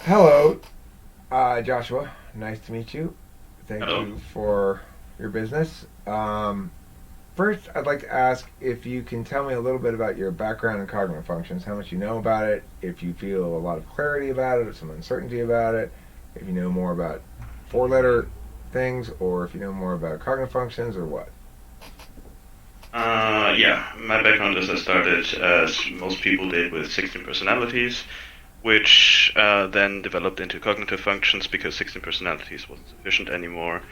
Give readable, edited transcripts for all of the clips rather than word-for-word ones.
Hello, Joshua. Nice to meet you. Thank Hello. you for your business. First, I'd like to ask if you can tell me a little bit about your background in cognitive functions, how much you know about it, if you feel a lot of clarity about it or some uncertainty about it, if you know more about four letter things, or if you know more about cognitive functions, or what. Yeah, my background is I started as most people did with 16 personalities, which then developed into cognitive functions because 16 personalities wasn't sufficient anymore.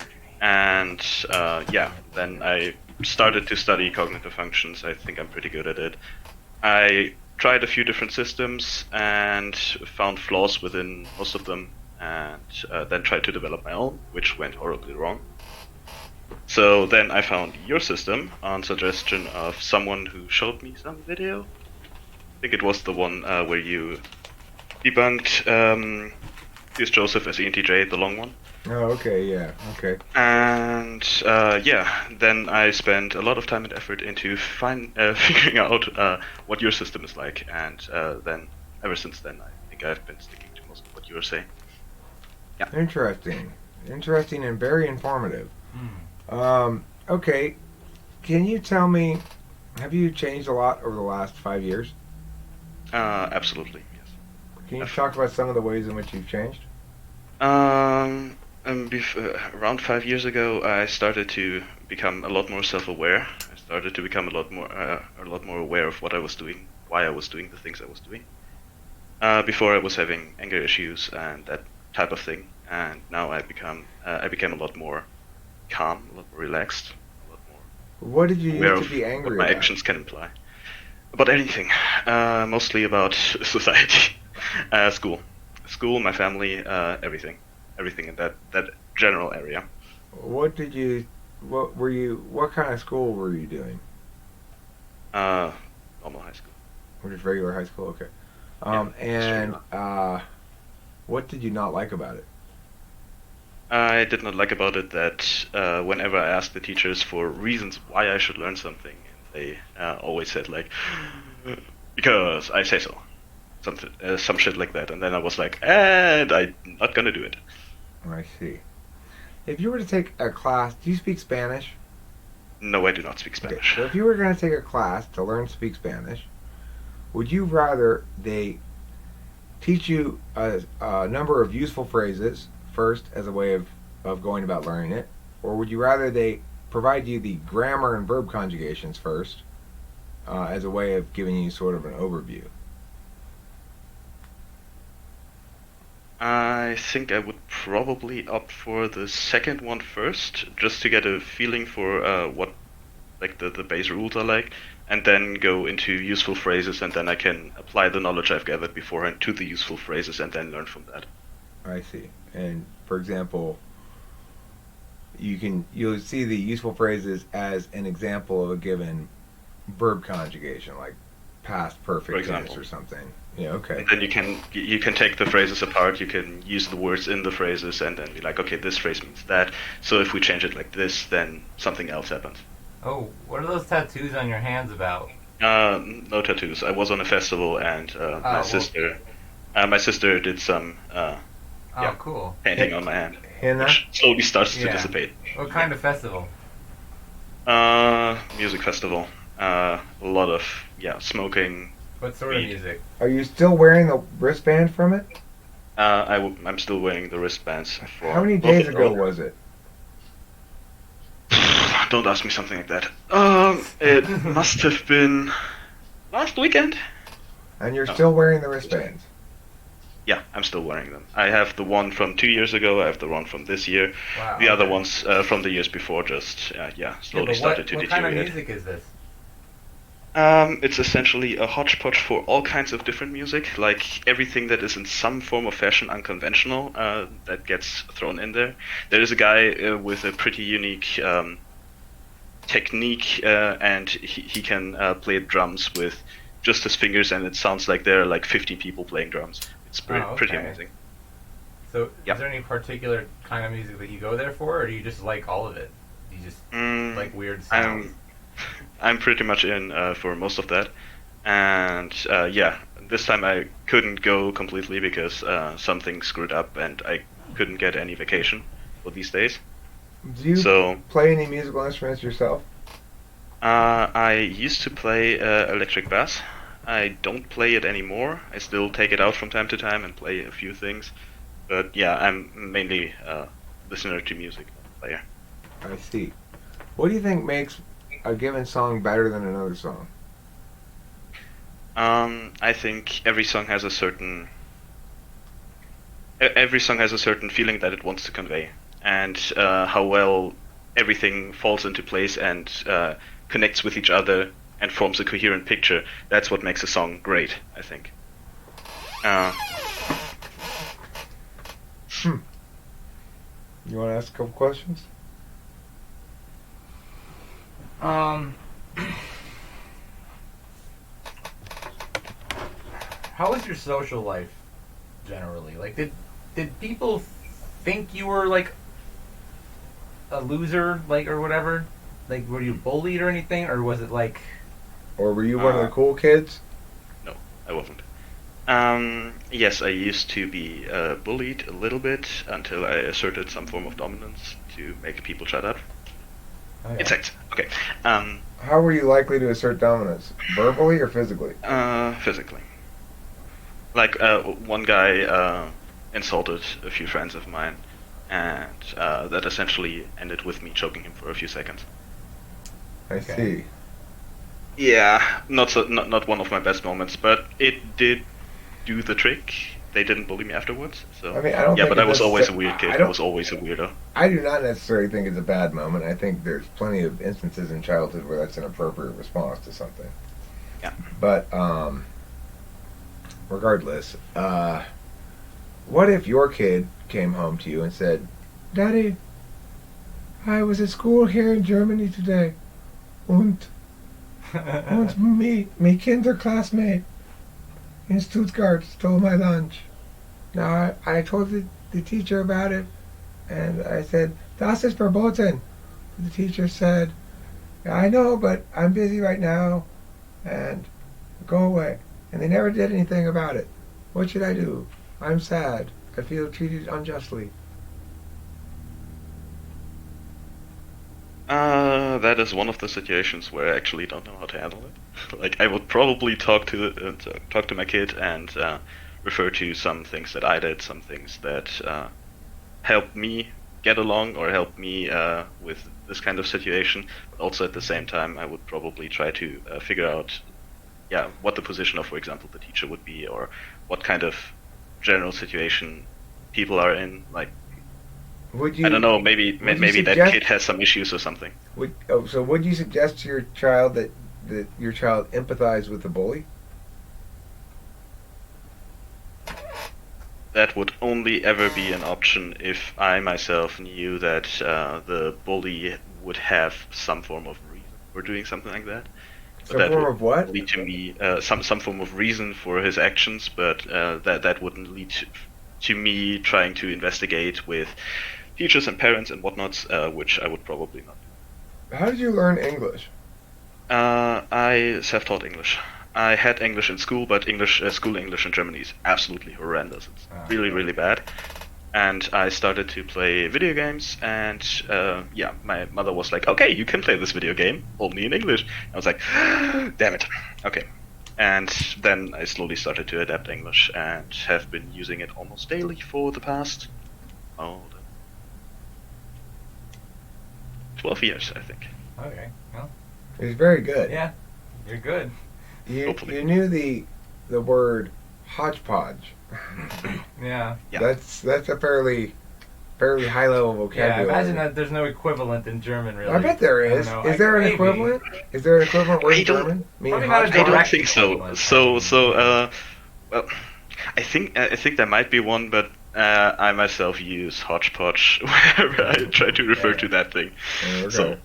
And then I started to study cognitive functions. I think I'm pretty good at it. I tried a few different systems and found flaws within most of them, and then tried to develop my own, which went horribly wrong. So then I found your system on suggestion of someone who showed me some video. I think it was the one where you debunked Piers Joseph as ENTJ, the long one. Oh, okay, yeah, okay. And then I spent a lot of time and effort into figuring out what your system is like. And then ever since then, I think I've been sticking to most of what you were saying. Yeah. Interesting. Interesting and very informative. Hmm. Okay, can you tell me, have you changed a lot over the last 5 years? Absolutely, Can you yes. talk about some of the ways in which you've changed? Around 5 years ago, I started to become a lot more self-aware. I started to become a lot more aware of what I was doing, why I was doing the things I was doing. Before I was having anger issues and that type of thing, and now I became a lot more calm, a lot more relaxed, a lot more What did you aware used to of be what angry my about? actions can imply. About anything, mostly about society, school, my family, everything in that general area. What did you, what were you, what kind of school were you doing? Uh, Normal high school. Or just regular high school? Okay. Yeah, just And regular. what did you not like about it? I did not like about it that whenever I asked the teachers for reasons why I should learn something, they always said like, because I say so, something, some shit like that, and then I was like, and I'm not gonna do it. I see. If you were to take a class, do you speak Spanish? No, I do not speak Okay, Spanish. so if you were going to take a class to learn to speak Spanish, would you rather they teach you a number of useful phrases first as a way of going about learning it, or would you rather they provide you the grammar and verb conjugations first as a way of giving you sort of an overview? I think I would probably opt for the second one first, just to get a feeling for what like the base rules are like, and then go into useful phrases, and then I can apply the knowledge I've gathered beforehand to the useful phrases, and then learn from that. I see. And for example, you'll see the useful phrases as an example of a given verb conjugation, like past For perfect tense example. or something. Yeah. Okay. And then you can take the phrases apart. You can use the words in the phrases, and then be like, okay, this phrase means that. So if we change it like this, then something else happens. Oh, what are those tattoos on your hands about? No tattoos. I was on a festival, and Oh, well, my sister did some oh, yeah cool. painting on my hand, Henna. which slowly starts to Yeah. dissipate. What Yeah. kind of festival? Music festival. A lot of smoking, What sort of weed. music? Are you still wearing the wristband from it? I'm still wearing the wristbands How for many both days of ago them. was it? Don't ask me something like that. It must have been last weekend. And you're No, still wearing the this week. wristbands. Yeah, I'm still wearing them. I have the one from 2 years ago. I have the one from this year. Wow, The other okay. ones from the years before just Yeah, slowly but started to what kind of deteriorate. music is this? It's essentially a hodgepodge for all kinds of different music, like everything that is in some form or fashion unconventional, that gets thrown in there. There is a guy with a pretty unique technique, and he can play drums with just his fingers, and it sounds like there are like 50 people playing drums. It's Oh, pretty okay. amazing. So, is Yeah. there any particular kind of music that you go there for, or do you just like all of it? You just Mm, like weird sounds? I'm I'm pretty much in for most of that, and this time I couldn't go completely because something screwed up and I couldn't get any vacation for these days. Do you So play any musical instruments yourself? I used to play electric bass. I don't play it anymore. I still take it out from time to time and play a few things. But yeah, I'm mainly a listener to music, not a player. I see. What do you think makes a given song better than another song? I think every song has a certain feeling that it wants to convey, and how well everything falls into place and connects with each other and forms a coherent picture. That's what makes a song great, I think. Uh, You want to ask a couple questions? How was your social life generally? Like, did people think you were like a loser, like, or whatever? Like, were you bullied or anything, or was it like? Or were you one of the cool kids? no, I wasn't. Yes, I used to be bullied a little bit until I asserted some form of dominance to make people shut up. Okay. Insects. Okay. How were you likely to assert dominance? Verbally or physically? Physically. Like, one guy insulted a few friends of mine, and that essentially ended with me choking him for a few seconds. I Okay. see. Yeah, not one of my best moments, but it did do the trick. They didn't bully me afterwards, so I mean, I don't yeah. think But I it was does- always a weird kid. I I don't- was always a weirdo. I do not necessarily think it's a bad moment. I think there's plenty of instances in childhood where that's an appropriate response to something. Yeah. But regardless, what if your kid came home to you and said, "Daddy, I was at school here in Germany today, und me Kinderklassmate in Stuttgart stole my lunch. Now I told the teacher about it, and I said, "Das ist verboten." The teacher said, "I know, but I'm busy right now, and go away." And they never did anything about it. What should I do? I'm sad. I feel treated unjustly. That is one of the situations where I actually don't know how to handle it. Like, I would probably talk to my kid and refer to some things that I did, some things that helped me get along or helped me with this kind of situation. But also at the same time, I would probably try to figure out, yeah, what the position of, for example, the teacher would be, or what kind of general situation people are in. Like, Would you? I don't know, maybe would you maybe that suggest- kid has some issues or something. So would you suggest to your child that your child empathize with the bully? That would only ever be an option if I myself knew that the bully would have some form of reason for doing something like that. But Some that form would of what? lead to me some form of reason for his actions, but that wouldn't lead to me trying to investigate with teachers and parents and whatnots, which I would probably not do. How did you learn English? I self-taught English. I had English in school, but school English in Germany is absolutely horrendous. It's really, really bad. And I started to play video games, and yeah, my mother was like, "Okay, you can play this video game, only in English." I was like, "Damn it." Okay. And then I slowly started to adapt English, and have been using it almost daily for the past 12 years, I think. Okay. Well, It's very good. yeah, you're good. Hopefully. You knew the word hodgepodge. Yeah. Yeah. That's a fairly high level Yeah. vocabulary. Imagine that there's no equivalent in German, really. I bet there I don't is. know. Is there an Maybe. equivalent? Is there an equivalent word I in don't- German? Probably not a I don't direct think so. equivalent. Well, I think there might be one, but I myself use hodgepodge whenever I try to refer to that thing. Okay. So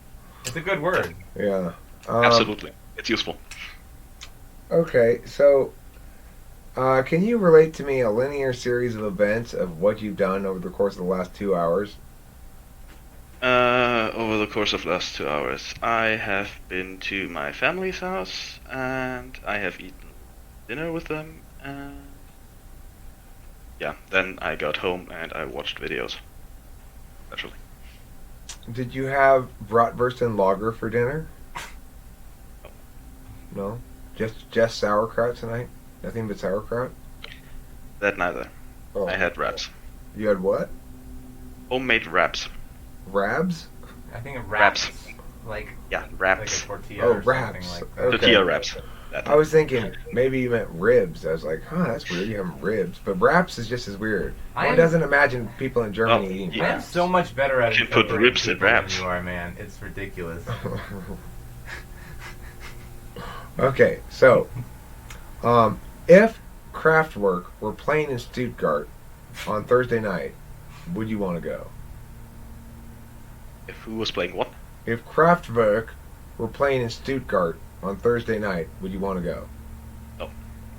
It's a good word. Yeah. absolutely, it's useful. Okay, so can you relate to me a linear series of events of what you've done over the course of the last 2 hours? Over the course of the last 2 hours, I have been to my family's house and I have eaten dinner with them, and yeah, then I got home and I watched videos. Actually, Did you have bratwurst and lager for dinner? No, just sauerkraut tonight. Nothing but sauerkraut. that neither. Oh, I had wraps, you had what? homemade wraps. Rabs? I think of Wraps. wraps, like Yeah, like a wraps. tortilla Oh, or something wraps. like that. Okay. Tortilla wraps. That I was thinking maybe you meant ribs. I was like, huh, that's weird. You have ribs, but wraps is just as weird. I One am- doesn't imagine people in Germany Oh, eating yeah. I am wraps. so much better at You can put interpreting ribs in people than wraps. you are, man. It's ridiculous. Okay, so if Kraftwerk were playing in Stuttgart on Thursday night, would you want to go? If who was playing what? If Kraftwerk were playing in Stuttgart on Thursday night, would you want to go?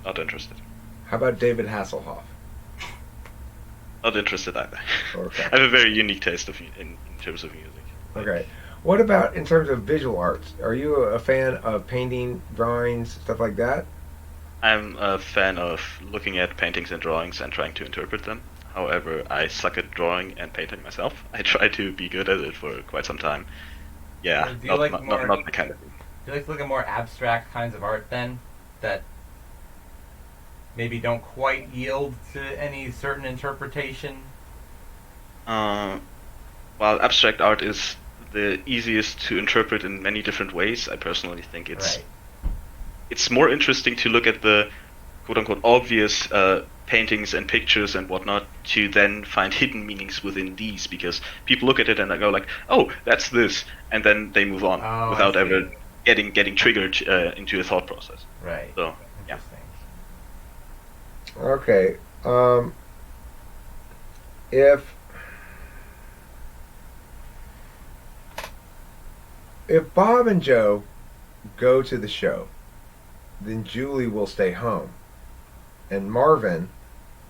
Not interested. How about David Hasselhoff? Not interested either. Okay. I have a very unique taste in terms of music. Okay. What about in terms of visual arts? Are you a fan of painting, drawings, stuff like that? I'm a fan of looking at paintings and drawings and trying to interpret them. However, I suck at drawing and painting myself. I tried to be good at it for quite some time. Yeah, Do you like not more- my kind of thing. Do you like to look at more abstract kinds of art then, that maybe don't quite yield to any certain interpretation? While abstract art is the easiest to interpret in many different ways, I personally think Right. it's more interesting to look at the quote-unquote obvious paintings and pictures and whatnot to then find hidden meanings within these, because people look at it and they go like, oh, that's this, and then they move on Oh, without I see. ever getting triggered into a thought process. Right. So yeah. Interesting. Okay. If Bob and Joe go to the show, then Julie will stay home, and Marvin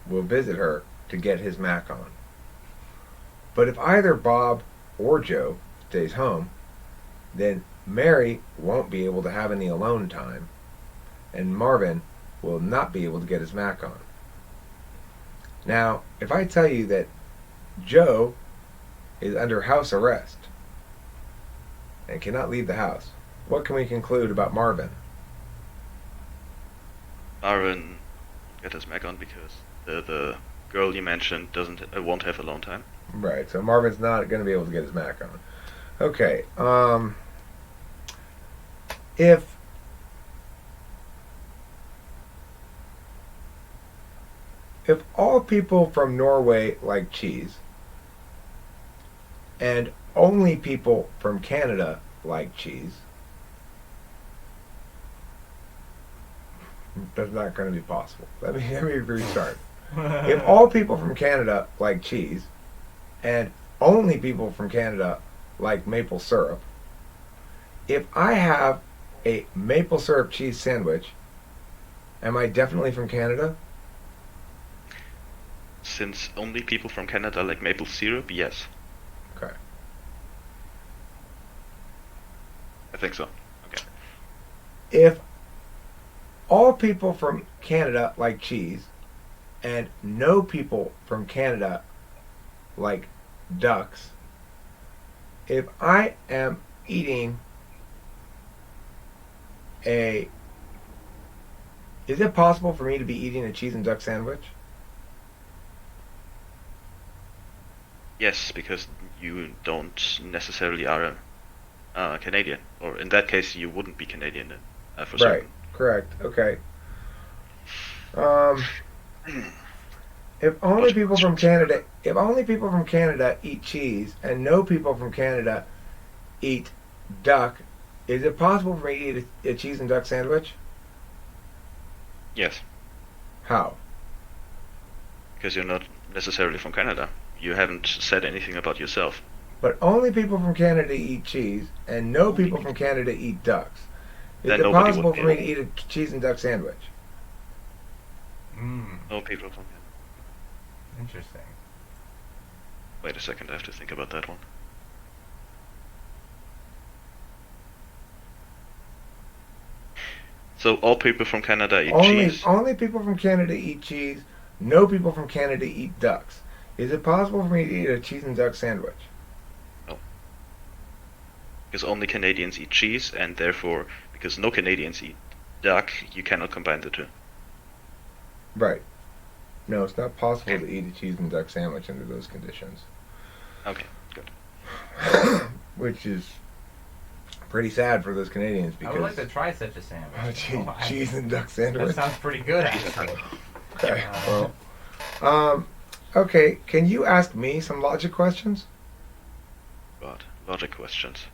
will visit her to get his Mac on. But if either Bob or Joe stays home, then Mary won't be able to have any alone time, and Marvin will not be able to get his Mac on. Now, if I tell you that Joe is under house arrest and cannot leave the house, what can we conclude about Marvin? Marvin get his Mac on because the girl you mentioned won't have alone time. Right, so Marvin's not going to be able to get his Mac on. Okay, if all people from Norway like cheese, and only people from Canada like cheese, that's not going to be possible. Let me restart. If all people from Canada like cheese, and only people from Canada like maple syrup, if I have a maple syrup cheese sandwich, am I definitely from Canada? Since only people from Canada like maple syrup, yes. Okay. I think so. Okay. If all people from Canada like cheese, and no people from Canada like ducks, if I am eating is it possible for me to be eating a cheese and duck sandwich? Yes, because you don't necessarily are a Canadian, or in that case, you wouldn't be Canadian for Right. certain. Correct. Okay. If only people from Canada eat cheese and no people from Canada eat duck, is it possible for me to eat a cheese and duck sandwich? Yes, How? because you're not necessarily from Canada. You haven't said anything about yourself. But only people from Canada eat cheese and no people from Canada eat ducks. Is Then it nobody possible would for me to eat a cheese and duck sandwich? No people from Canada. Interesting. Wait a second, I have to think about that one. So all people from Canada eat Only cheese. only people from Canada eat cheese. No people from Canada eat ducks. Is it possible for me to eat a cheese and duck sandwich? No, because only Canadians eat cheese, and therefore, because no Canadians eat duck, you cannot combine the two. Right. No, it's not possible Okay. to eat a cheese and duck sandwich under those conditions. Okay, good. Which is pretty sad for those Canadians I would like because to try such a sandwich. cheese and duck That sandwich. sounds pretty good, actually. Okay. Okay. Can you ask me some logic questions? God, logic questions.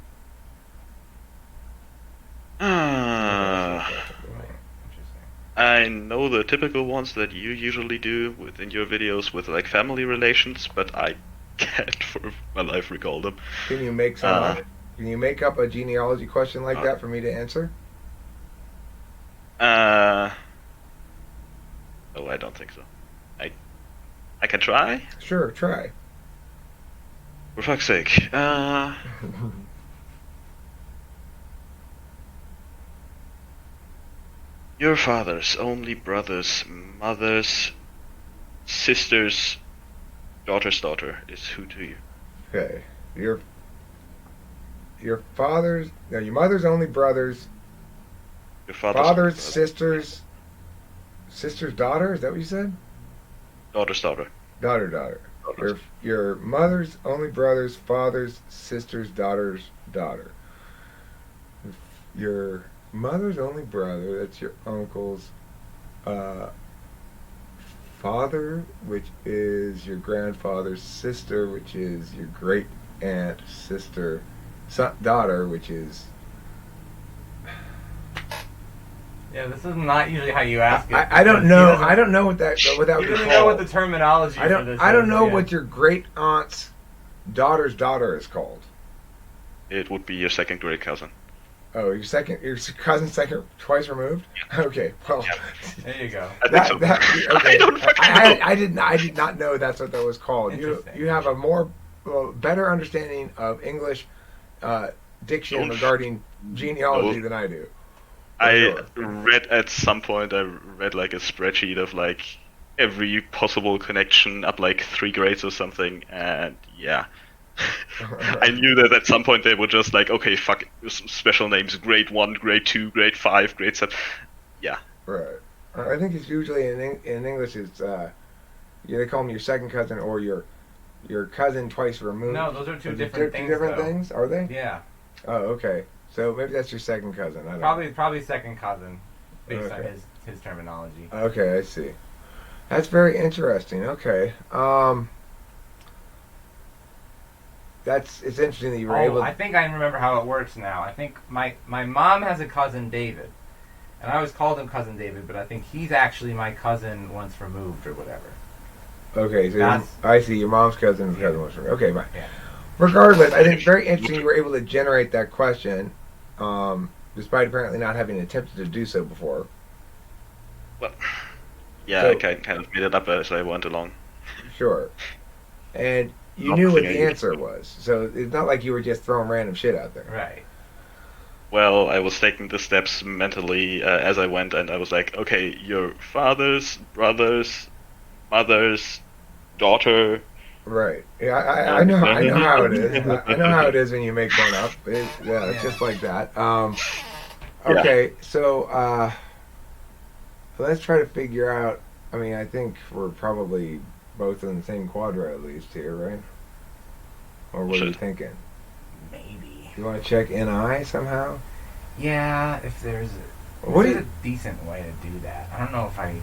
Ah. Interesting. I know the typical ones that you usually do within your videos with like family relations, but I can't for my life recall them. Can you make some Uh. up? Can you make up a genealogy question like that for me to answer? Oh, I don't think so. I can try. Sure, try. For fuck's sake. Your father's only brother's mother's sister's daughter's daughter is who to you? Okay. Your father's no, your mother's only brother's Your father's father's brother. sister's daughter. Is that what you said? Daughter's daughter. Daughter. Your mother's only brother's father's sister's daughter's daughter. Your mother's only brother. That's your uncle's father, which is your grandfather's sister, which is your great aunt sister, daughter, which is. Yeah, this is not usually how you ask it. I don't because know. he doesn't- I don't know what that without He doesn't recall. know what the terminology I for don't. this I don't is, know yeah. what your great aunt's daughter's daughter is called. It would be your second grade cousin. Oh, your cousin's second, twice removed. Okay, well, There you go. I think so. okay. I don't fucking know. I did not know that's what that was called. Interesting. You have a more better understanding of English diction Don't- regarding genealogy No. than I do. I read at some point. I read like a spreadsheet of like every possible connection up like 3 grades or something, and yeah. I knew that at some point they were just like, okay, fuck it, special names, grade 1, grade 2, grade 5, grade 7. Yeah. Right. I think it's usually in English it's they call them your second cousin or your cousin twice removed. No, those are two Those different two things. different though. things, are they? Yeah, Oh, okay. So maybe that's your second cousin. I don't know. probably second cousin, based on Okay. his terminology. Okay, I see. That's very interesting. Okay. It's interesting that you were able. I think I remember how it works now. I think my mom has a cousin David, and I always called him cousin David, but I think he's actually my cousin once removed or whatever. Okay, so That's- I see. Your mom's cousin's cousin was from. Okay, fine. Yeah. Regardless, I think it's very interesting you were able to generate that question, despite apparently not having attempted to do so before. Well, yeah, So- I kind of made it up as I went along. Sure. And you Not knew what something the I answer was, so it's not like you were just throwing random shit out there. Right. Well, I was taking the steps mentally as I went, and I was like, okay, your father's brother's mother's daughter. Right. Yeah, I know how it is. I know how it is when you make one up. It's Yeah. just like that. Yeah. Okay, so let's try to figure out. I mean, I think we're probably both in the same quadrant at least here, right? Or what are you Should. thinking? Maybe. You want to check NI somehow? Yeah, if there's What do a you? decent way to do that. I don't know if I.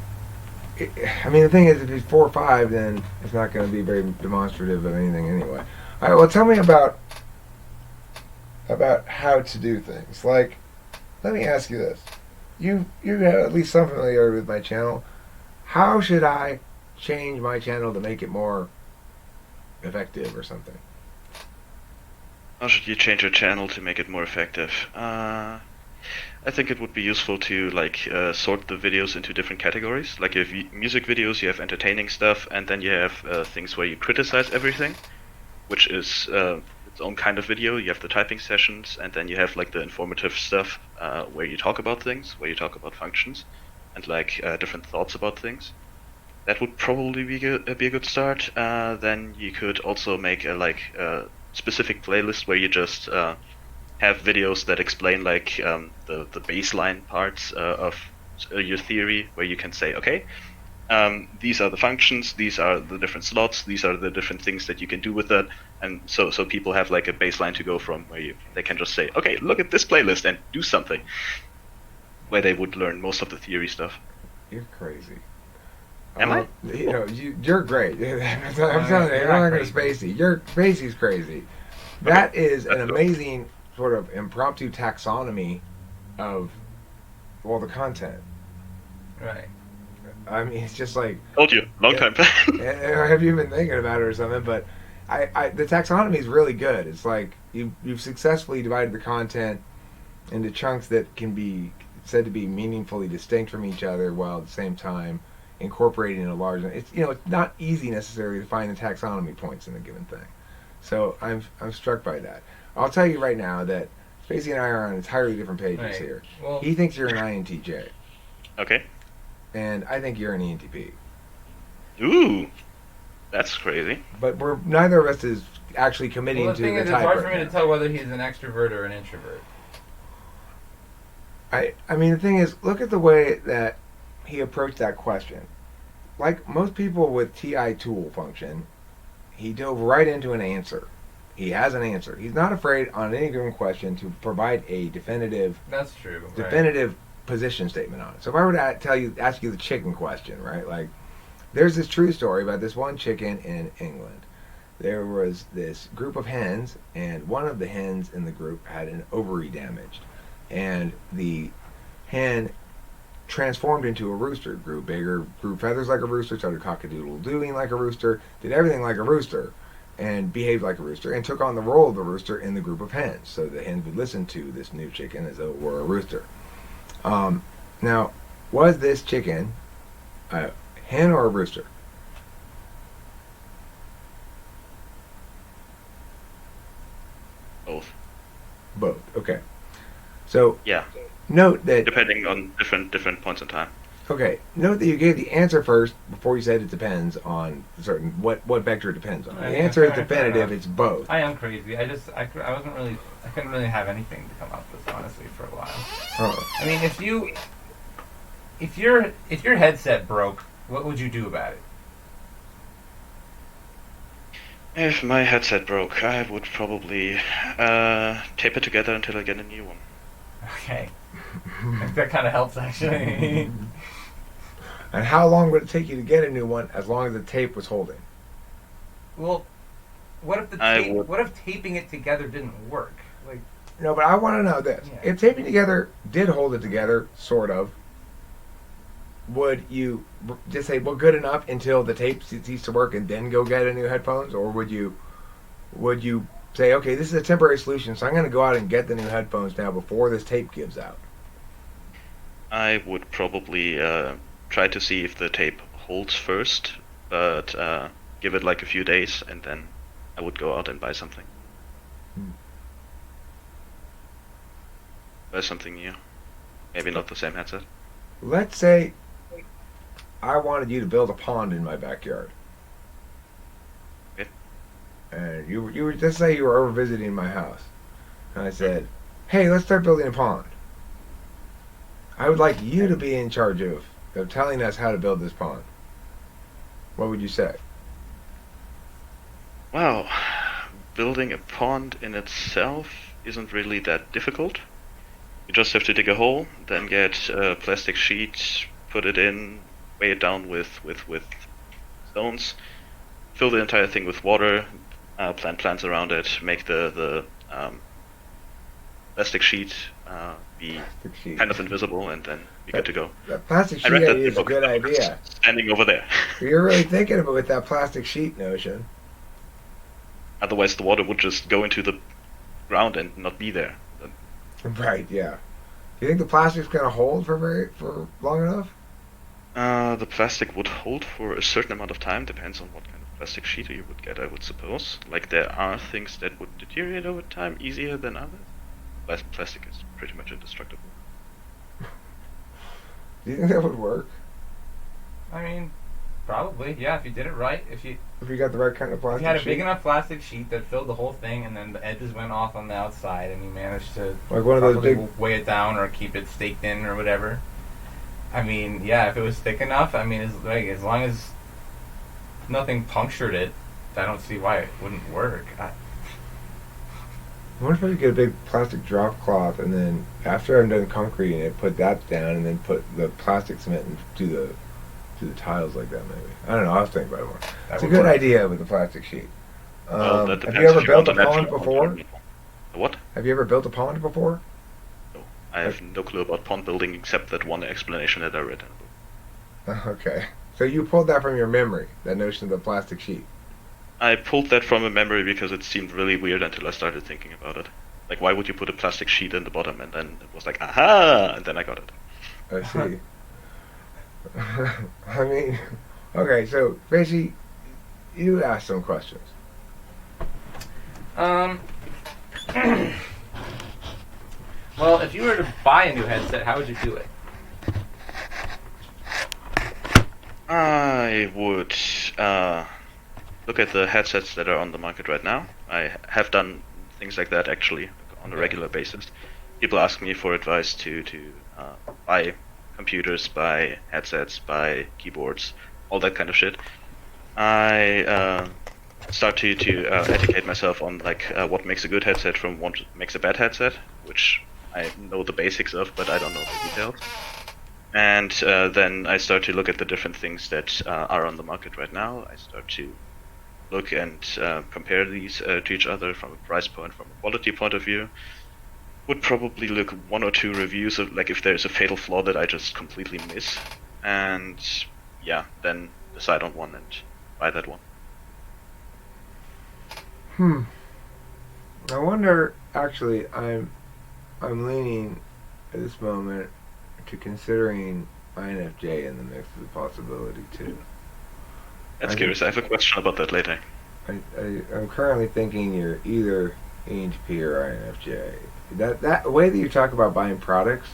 I mean, the thing is, if it's 4 or 5, then it's not going to be very demonstrative of anything anyway. All right. Well, tell me about how to do things. Like, let me ask you this: you have at least some familiarity with my channel. How should I change my channel to make it more effective or something? How should you change your channel to make it more effective? I think it would be useful to like sort the videos into different categories. Like if you music videos, you have entertaining stuff, and then you have things where you criticize everything, which is its own kind of video. You have the typing sessions, and then you have like the informative stuff where you talk about things, where you talk about functions, and like different thoughts about things. That would probably be a good start. Then you could also make a specific playlist where you just have videos that explain like the baseline parts of your theory, where you can say, okay, these are the functions, these are the different slots, these are the different things that you can do with that, and so people have like a baseline to go from where they can just say, okay, look at this playlist and do something, where they would learn most of the theory stuff. You're crazy. Am I? You're great. I'm telling you, you're not going to Spacey. Spacey's crazy. That is an amazing sort of impromptu taxonomy of the content. Right. I mean, it's just like, Told you, long time plan. have you been thinking about it or something? But the taxonomy is really good. It's like you've successfully divided the content into chunks that can be said to be meaningfully distinct from each other, while at the same time incorporating a large. It's not easy necessarily to find the taxonomy points in a given thing. So I'm struck by that. I'll tell you right now that Spacey and I are on entirely different pages here. Well, He thinks you're an INTJ, Okay. and I think you're an ENTP. Ooh, that's crazy. But neither of us is actually committing well, the to thing the is, it's type hard right for me now. to tell whether he's an extrovert or an introvert. I mean, the thing is, look at the way that he approached that question. Like most people with TI tool function, he dove right into an answer. He has an answer. He's not afraid on any given question to provide a definitive That's true. Right. definitive position statement on it. So if I were to ask you the chicken question, right? Like, there's this true story about this one chicken in England. There was this group of hens, and one of the hens in the group had an ovary damaged, and the hen transformed into a rooster, grew bigger, grew feathers like a rooster, started cock-a-doodle-dooing like a rooster, did everything like a rooster, and behaved like a rooster, and took on the role of the rooster in the group of hens. So the hens would listen to this new chicken as though it were a rooster. Now, was this chicken a hen or a rooster? Both. Both. Okay. So Yeah, note that. depending on different points in time. Okay. Note that you gave the answer first before you said it depends on certain what vector it depends on. The Yeah, answer is fair definitive. enough. It's both. I am crazy. I couldn't really have anything to come up with, honestly, for a while. Oh. I mean, if your headset broke, what would you do about it? If my headset broke, I would probably tape it together until I get a new one. Okay, that kind of helps actually. And how long would it take you to get a new one as long as the tape was holding? Well, what if taping it together didn't work? Like, No, but I want to know this. Yeah. If taping together did hold it together, sort of, would you just say, well, good enough until the tape ceases to work and then go get a new headphones? Or would you say, okay, this is a temporary solution, so I'm going to go out and get the new headphones now before this tape gives out? I would probably try to see if the tape holds first, but give it like a few days, and then I would go out and buy something. Buy something new. Maybe not the same headset. Let's say I wanted you to build a pond in my backyard. Okay. And you were just say you were over visiting my house. And I said, hey, let's start building a pond. I would like you to be in charge of telling us how to build this pond. What would you say? Wow, building a pond in itself isn't really that difficult. You just have to dig a hole, then get a plastic sheet, put it in, weigh it down with stones, fill the entire thing with water, plant plants around it, make the plastic sheet be Plastic sheet. kind of invisible, and then be good to go. That plastic I sheet read that idea is a book. good idea. Standing over there. You're really thinking about with that plastic sheet notion. Otherwise, the water would just go into the ground and not be there. Right, yeah. Do you think the plastic's going to hold for long enough? The plastic would hold for a certain amount of time, depends on what kind of plastic sheet you would get, I would suppose. Like there are things that would deteriorate over time easier than others. Plastic is pretty much indestructible. Do you think that would work I mean, probably, yeah, if you did it right. If you got the right kind of if plastic you had a sheet? big enough plastic sheet that filled the whole thing, and then the edges went off on the outside, and you managed to Like one of those properly big. weigh it down or keep it staked in or whatever. I mean, yeah, if it was thick enough, I mean, as long as nothing punctured it, I don't see why it wouldn't work. I wonder if I could get a big plastic drop cloth, and then after I'm done concreting it, put that down, and then put the plastic cement and do the tiles like that. Maybe I don't know. I'll think about it more. That It's a would good work. idea with the plastic sheet. Well, that Have depends you ever if built a want an pond actual before? pond. What? Have you ever built a pond before? No. I have no clue about pond building except that one explanation that I read in a book. Okay. So you pulled that from your memory, that notion of the plastic sheet. I pulled that from a memory because it seemed really weird until I started thinking about it. Like, why would you put a plastic sheet in the bottom? And then it was like, aha! And then I got it. I see. I mean, okay, so basically, you asked some questions. Well, if you were to buy a new headset, how would you do it? I would look at the headsets that are on the market right now. I have done things like that actually on a regular basis. People ask me for advice to buy computers, buy headsets, buy keyboards, all that kind of shit. I start to educate myself on like what makes a good headset from what makes a bad headset, which I know the basics of, but I don't know the details. And then I start to look at the different things that are on the market right now. I start to look and compare these to each other from a price point, from a quality point of view. Would probably look one or two reviews of like if there's a fatal flaw that I just completely miss, and yeah, then decide on one and buy that one. I wonder. Actually, I'm leaning at this moment to considering INFJ in the mix as a possibility too. That's I curious. I have a question about that later. I'm currently thinking you're either ENTP or INFJ. That way that you talk about buying products,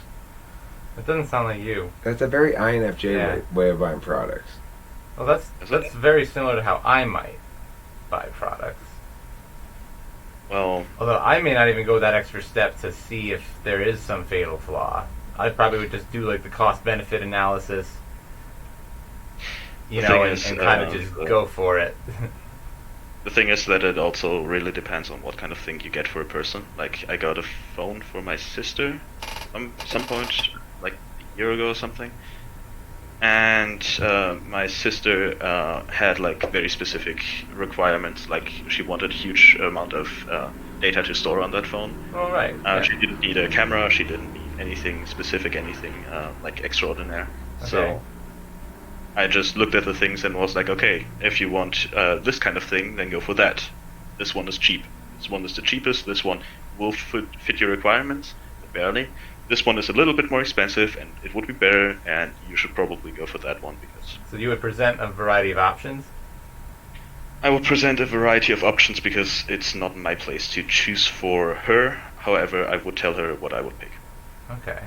It doesn't sound like you. that's a very INFJ Yeah. way of buying products. Well, that's Is it? that's very similar to how I might buy products. Well, Although I may not even go that extra step to see if there is some fatal flaw. I probably would just do like the cost-benefit analysis, you The know, thing and, is, kind of just go for it. the thing is that it also really depends on what kind of thing you get for a person. Like, I got a phone for my sister some point, like a year ago or something. And my sister had like very specific requirements. Like, she wanted a huge amount of data to store on that phone. All right. Yeah. She didn't need a camera. She didn't need anything specific, anything like extraordinary. Okay. So I just looked at the things and was like, okay, if you want this kind of thing, then go for that. This one is cheap. This one is the cheapest. This one will fit your requirements, but barely. This one is a little bit more expensive, and it would be better, and you should probably go for that one because So you would present a variety of options. I will present a variety of options because it's not my place to choose for her. However, I would tell her what I would pick. Okay.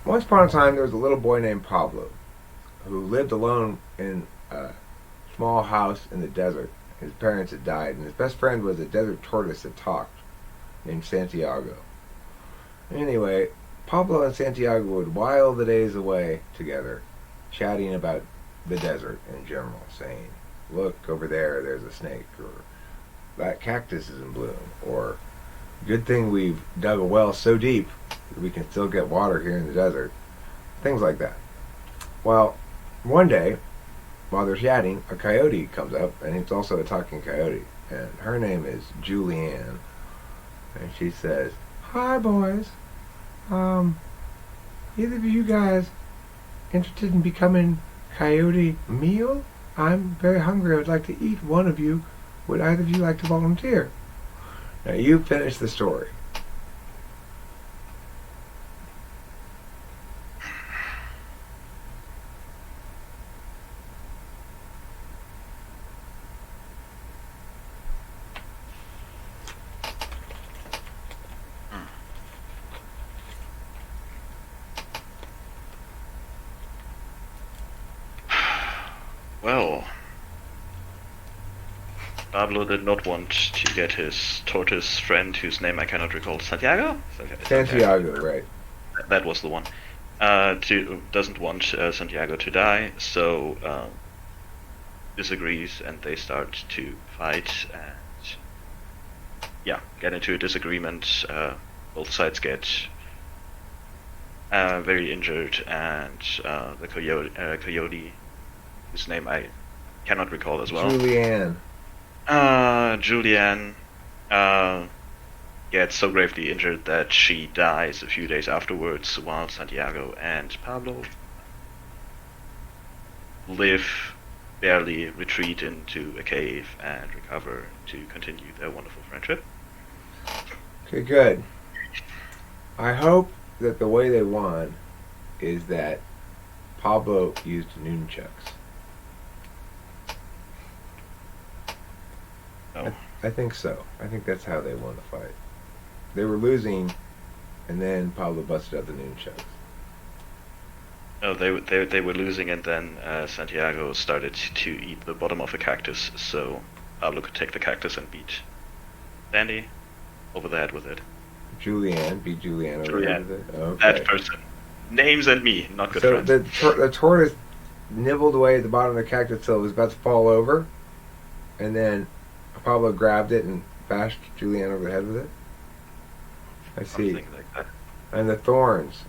Once upon a time, there was a little boy named Pablo who lived alone in a small house in the desert. His parents had died, and his best friend was a desert tortoise that talked, named Santiago. Anyway, Pablo and Santiago would while the days away together, chatting about the desert in general, saying, "Look, over there, there's a snake," or "That cactus is in bloom," or "Good thing we've dug a well so deep that we can still get water here in the desert." Things like that. Well, one day, while they're chatting, a coyote comes up, and it's also a talking coyote, and her name is Julianne, and she says, "Hi, boys. Either of you guys interested in becoming coyote meal? I'm very hungry. I would like to eat one of you. Would either of you like to volunteer?" Now you finish the story. Well, Pablo did not want to get his tortoise friend, whose name I cannot recall, Santiago? Santiago, right? That was the one. Doesn't want Santiago to die, so disagrees, and they start to fight, and get into a disagreement. Both sides get very injured, and the coyote, whose name I cannot recall as well. Julianne. Julianne gets so gravely injured that she dies a few days afterwards, while Santiago and Pablo barely retreat into a cave and recover to continue their wonderful friendship. Okay, good. I hope that the way they won is that Pablo used nunchucks. No. I think so. I think that's how they won the fight. They were losing, and then Pablo busted out the nunchucks. No, they were losing, and then Santiago started to eat the bottom of a cactus, so Pablo could take the cactus and beat Sandy over the head with it. Julianne beat Julianne over Julianne. with it. Okay. That person. Names and me, not good So friends. the tortoise nibbled away at the bottom of the cactus till it was about to fall over, and then Pablo grabbed it and bashed Julianne over the head with it. I see. Something like that. And the thorns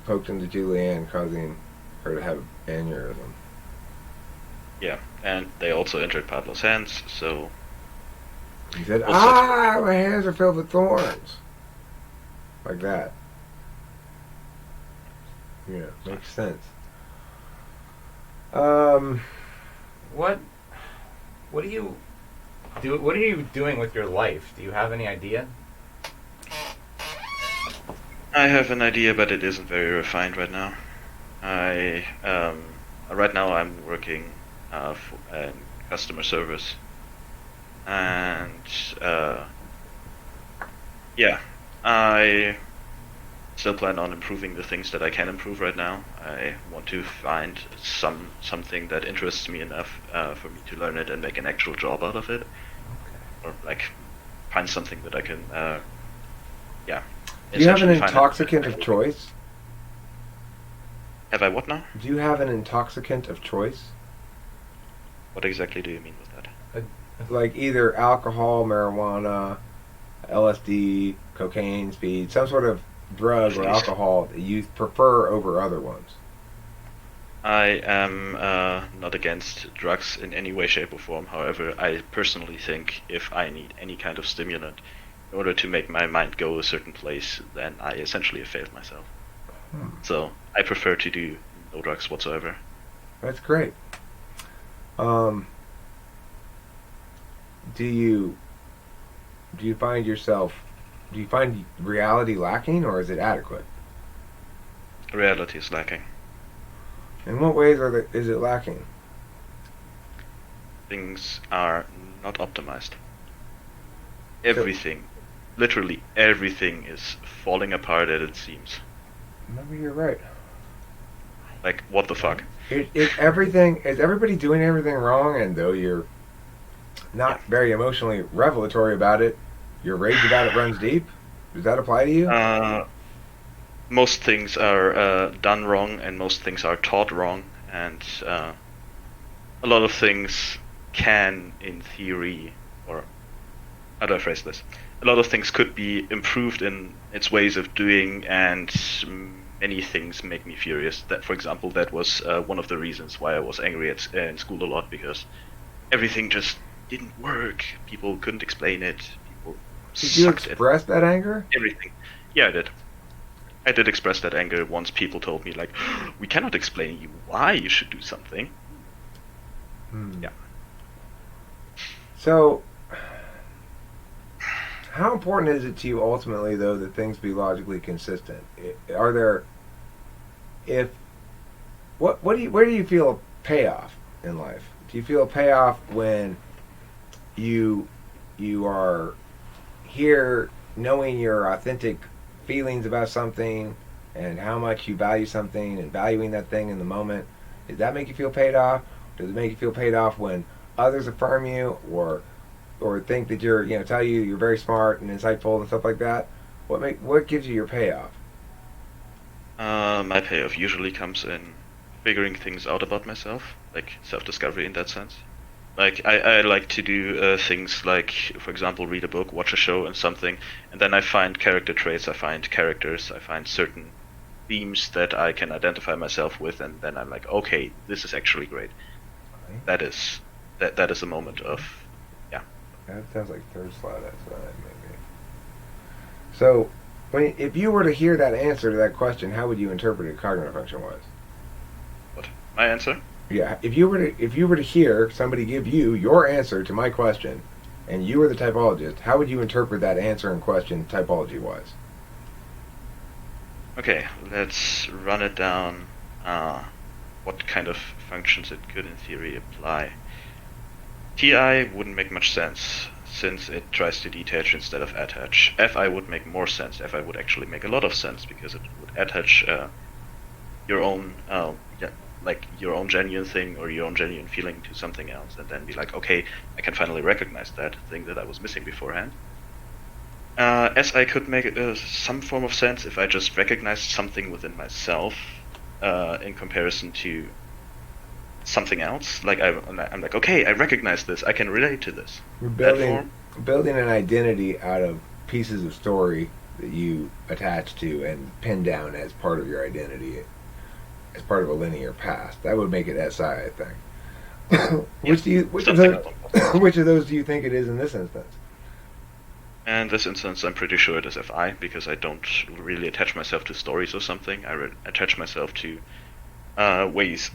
poked into Julianne, causing her to have an aneurysm. Yeah, and they also injured Pablo's hands, so He said, Well, "Ah, my hands are filled with thorns," like that. Yeah, makes sense. What do you do? What are you doing with your life? Do you have any idea? I have an idea, but it isn't very refined right now. Right now I'm working in customer service, and I still plan on improving the things that I can improve right now. I want to find something that interests me enough for me to learn it and make an actual job out of it, or like find something that I can Do you have an essentially find intoxicant of choice? Have I what now? Do you have an intoxicant of choice? What exactly do you mean with that? Like either alcohol, marijuana, LSD, cocaine, speed, some sort of drug or alcohol that you prefer over other ones? I am not against drugs in any way, shape, or form. However, I personally think if I need any kind of stimulant in order to make my mind go a certain place, then I essentially have failed myself. So I prefer to do no drugs whatsoever. That's great. Do you find reality lacking, or is it adequate? Reality is lacking. In what ways is it lacking? Things are not optimized. Everything, literally everything, is falling apart at its seams. Maybe you're right. Like, what the fuck? Is everybody doing everything wrong, and though you're not very emotionally revelatory about it, your rage about it runs deep? Does that apply to you? Most things are done wrong, and most things are taught wrong, and a lot of things can, in theory, or how do I phrase this? A lot of things could be improved in its ways of doing, and many things make me furious. That, for example, that was one of the reasons why I was angry in school a lot, because everything just didn't work. People couldn't explain it. People Did you sucked at express that anger? everything. Yeah, I did. I did express that anger once people told me, like, we cannot explain you why you should do something. Yeah. So, how important is it to you ultimately, though, that things be logically consistent? Are there, where do you feel a payoff in life? Do you feel a payoff when you are here knowing your authentic feelings about something and how much you value something and valuing that thing in the moment? Does that make you feel paid off? Does it make you feel paid off when others affirm you, or think that you're, tell you you're very smart and insightful and stuff like that? What gives you your payoff? My payoff usually comes in figuring things out about myself, like self-discovery in that sense. Like I like to do things like, for example, read a book, watch a show and something, and then I find character traits, I find characters, I find certain themes that I can identify myself with, and then I'm like, okay, this is actually great. That is a moment of, yeah. That sounds like third slide outside, maybe. So, if you were to hear that answer to that question, how would you interpret a cognitive function was? What? My answer? Yeah, if you were to hear somebody give you your answer to my question, and you were the typologist, how would you interpret that answer and question typology was? Okay, let's run it down. What kind of functions it could in theory apply. TI wouldn't make much sense, since it tries to detach instead of attach. FI would make more sense. FI would actually make a lot of sense, because it would attach your own, your own genuine thing or your own genuine feeling to something else, and then be like, okay, I can finally recognize that thing that I was missing beforehand. SI could make some form of sense if I just recognized something within myself in comparison to something else. Like I'm like, okay, I recognize this. I can relate to this. You're building an identity out of pieces of story that you attach to and pin down as part of your identity, as part of a linear past. That would make it SI, I think. Which of those do you think it is in this instance? In this instance, I'm pretty sure it is FI, because I don't really attach myself to stories or something. I attach myself to ways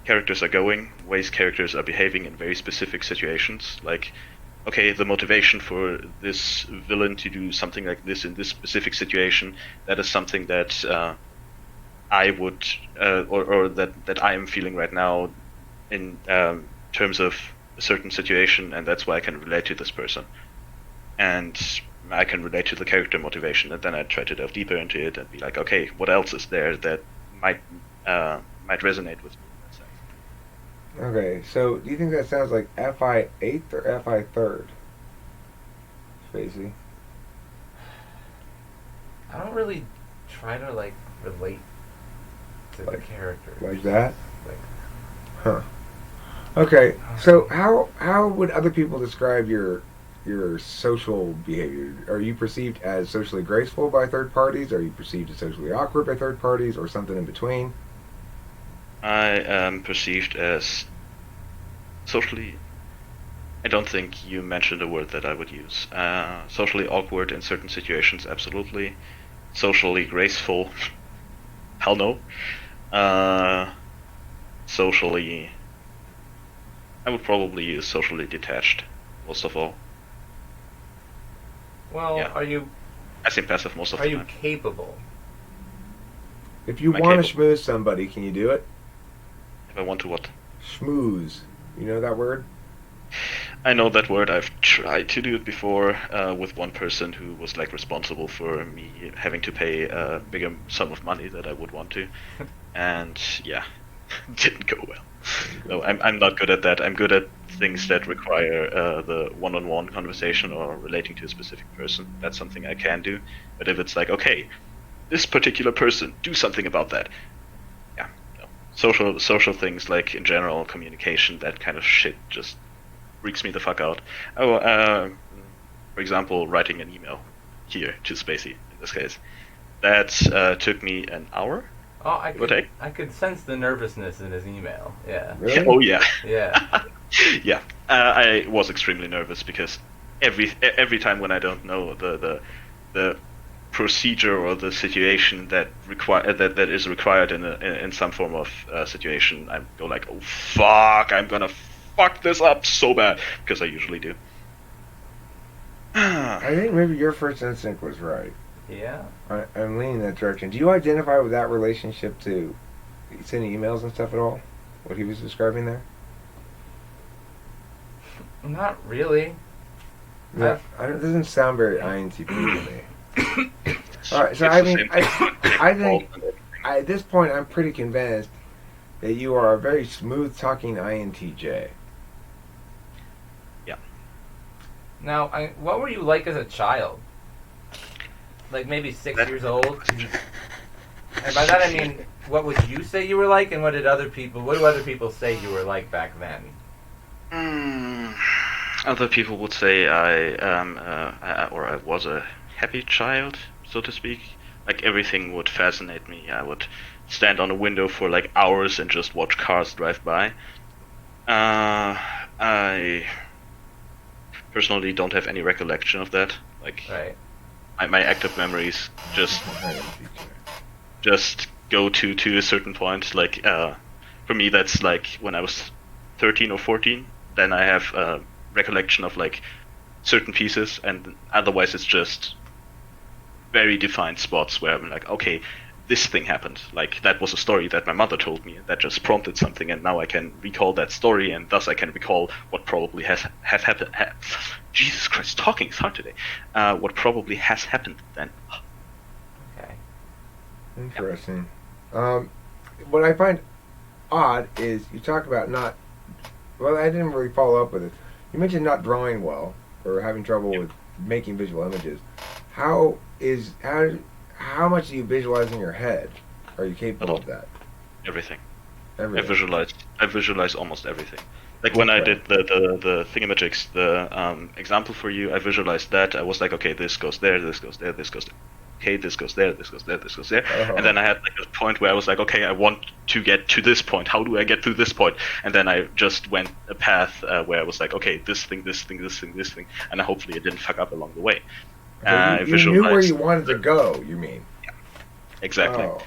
characters are going, ways characters are behaving in very specific situations. Like, okay, the motivation for this villain to do something like this in this specific situation, that is something that I would, or that I am feeling right now in terms of a certain situation, and that's why I can relate to this person. And I can relate to the character motivation, and then I try to delve deeper into it and be like, okay, what else is there that might resonate with me in that sense? Okay, so do you think that sounds like FI 8th or FI 3rd? Spacey? I don't really try to relate to the characters. Like that? Like, Huh. Okay, so how would other people describe your social behavior? Are you perceived as socially graceful by third parties? Are you perceived as socially awkward by third parties, or something in between? I am perceived as socially. I don't think you mentioned a word that I would use. Socially awkward in certain situations, absolutely. Socially graceful, hell no. Socially, I would probably use socially detached, most of all. well, Yeah. I seem passive most of are the you time. capable? If you Am I want to capable? schmooze somebody, can you do it? If I want to what? Schmooze. You know that word? I know that word. I've tried to do it before with one person who was responsible for me having to pay a bigger sum of money that I would want to, and yeah, didn't go well. No, I'm not good at that. I'm good at things that require the one-on-one conversation or relating to a specific person. That's something I can do. But if it's like, okay, this particular person, do something about that. Yeah, no. Social things, like in general communication, that kind of shit just freaks me the fuck out. Oh, for example, writing an email here to Spacey in this case. That took me an hour. Oh, What I could sense the nervousness in his email. Yeah. Really? Oh yeah. Yeah. Yeah. I was extremely nervous because every time when I don't know the procedure or the situation that is required in some form of situation, I go like, oh fuck, I'm gonna fuck this up so bad, because I usually do. I think maybe your first instinct was right. Yeah. I'm leaning that direction. Do you identify with that relationship to sending emails and stuff at all? What he was describing there? Not really. No, it doesn't sound very INTP to me. All right, so It's I the mean, same thing. I think at this point I'm pretty convinced that you are a very smooth talking INTJ. Now, what were you like as a child? Like maybe 6 years old? And by that I mean, what would you say you were like, and what do other people say you were like back then? Other people would say I am, or I was a happy child, so to speak. Like everything would fascinate me. I would stand on a window for like hours and just watch cars drive by. I personally don't have any recollection of that. Like Right. my active memories just go to a certain point. Like for me, that's like when I was 13 or 14. Then I have a recollection of like certain pieces, and otherwise it's just very defined spots where I'm like, okay, this thing happened. Like that was a story that my mother told me, and that just prompted something, and now I can recall that story, and thus I can recall what probably have happened. Jesus Christ, talking is hard today. What probably has happened then. Okay. Interesting. What I find odd is you talk about not. Well, I didn't really follow up with it. You mentioned not drawing well or having trouble with making visual images. How much do you visualize in your head? Are you capable of that? Everything. Everything. I visualize almost everything. Like when I Okay. did the thingamajigs, the example for you, I visualized that. I was like, okay, this goes there, this goes there, this goes there. Okay, this goes there, this goes there, this goes there. Uh-huh. And then I had like a point where I was like, okay, I want to get to this point. How do I get to this point? And then I just went a path where I was like, okay, this thing, this thing, this thing, this thing, and hopefully it didn't fuck up along the way. So I you knew where visualized you wanted to go. You mean? exactly. Oh.